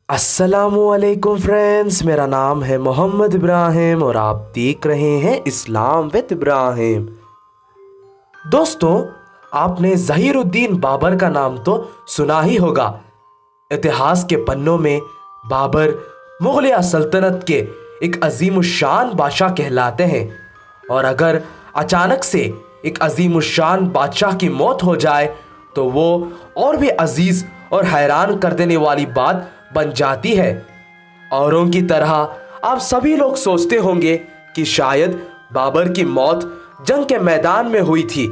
अस्सलामुअलैकुम फ्रेंड्स, मेरा नाम है मोहम्मद इब्राहिम और आप देख रहे हैं इस्लाम विद इब्राहिम। दोस्तों, आपने ज़हीरुद्दीन बाबर का नाम तो सुना ही होगा। इतिहास के पन्नों में बाबर मुग़लिया सल्तनत के एक अज़ीमुश्शान बादशाह कहलाते हैं, और अगर अचानक से एक अज़ीमुश्शान बादशाह की मौत हो जाए तो वो और भी अजीज़ और हैरान कर देने वाली बात बन जाती है। औरों की तरह आप सभी लोग सोचते होंगे कि शायद बाबर की मौत जंग के मैदान में हुई थी,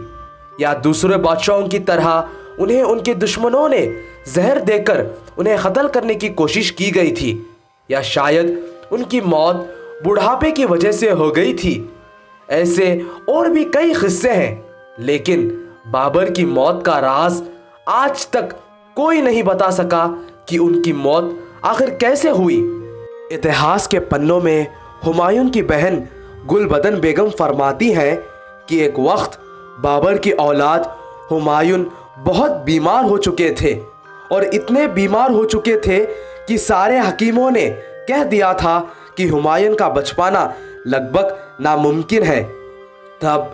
या दूसरे बादशाहों की तरह उन्हें उनके दुश्मनों ने जहर देकर उन्हें कत्ल करने की कोशिश की गई थी, या शायद उनकी मौत बुढ़ापे की वजह से हो गई थी। ऐसे और भी कई किस्से हैं, लेकिन बाबर की मौत का राज आज तक कोई नहीं बता सका कि उनकी मौत आखिर कैसे हुई। इतिहास के पन्नों में हुमायूं की बहन गुलबदन बेगम फरमाती हैं कि एक वक्त बाबर की औलाद हुमायूं बहुत बीमार हो चुके थे, और इतने बीमार हो चुके थे कि सारे हकीमों ने कह दिया था कि हुमायूं का बच पाना लगभग नामुमकिन है। तब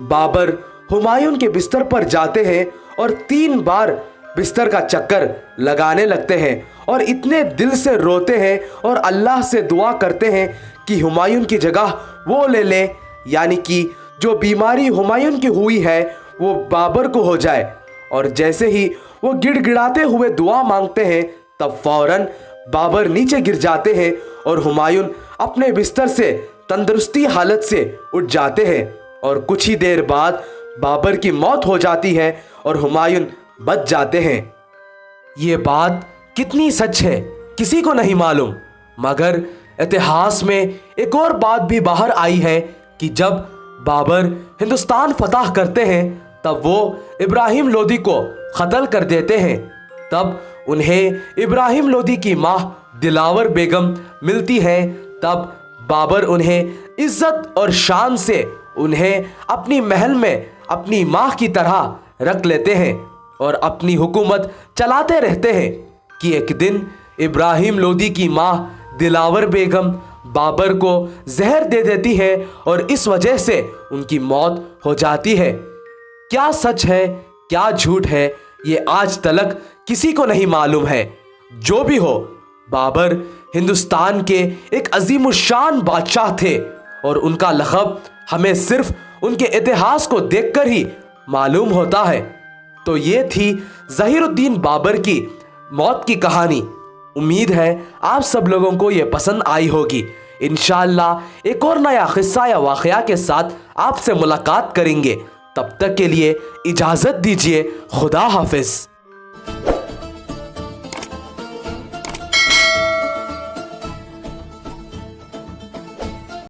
बाबर हुमायूं के बिस्तर पर जाते हैं और 3 बार बिस्तर का चक्कर लगाने लगते हैं, और इतने दिल से रोते हैं और अल्लाह से दुआ करते हैं कि हुमायूं की जगह वो ले ले, यानी कि जो बीमारी हुमायूं की हुई है वो बाबर को हो जाए। और जैसे ही वो गिड़गिड़ाते हुए दुआ मांगते हैं, तब फौरन बाबर नीचे गिर जाते हैं और हुमायूं अपने बिस्तर से तंदुरुस्ती हालत से उठ जाते हैं, और कुछ ही देर बाद बाबर की मौत हो जाती है और हुमायूं बच जाते हैं। ये बात कितनी सच है किसी को नहीं मालूम, मगर इतिहास में एक और बात भी बाहर आई है कि जब बाबर हिंदुस्तान फतह करते हैं तब वो इब्राहिम लोदी को कत्ल कर देते हैं। तब उन्हें इब्राहिम लोदी की माँ दिलावर बेगम मिलती है। तब बाबर उन्हें इज्जत और शान से उन्हें अपनी महल में अपनी माँ की तरह रख लेते हैं और अपनी हुकूमत चलाते रहते हैं कि एक दिन इब्राहिम लोदी की माँ दिलावर बेगम बाबर को जहर दे देती है और इस वजह से उनकी मौत हो जाती है। क्या सच है क्या झूठ है, ये आज तक किसी को नहीं मालूम है। जो भी हो, बाबर हिंदुस्तान के एक अजीमुश्शान बादशाह थे, और उनका लक़ब हमें सिर्फ उनके इतिहास को देखकर ही मालूम होता है। तो ये थी ज़हीरुद्दीन बाबर की मौत की कहानी। उम्मीद है आप सब लोगों को ये पसंद आई होगी। इंशाअल्लाह एक और नया किस्सा या वाक़या के साथ आपसे मुलाकात करेंगे। तब तक के लिए इजाज़त दीजिए। खुदा हाफिज़।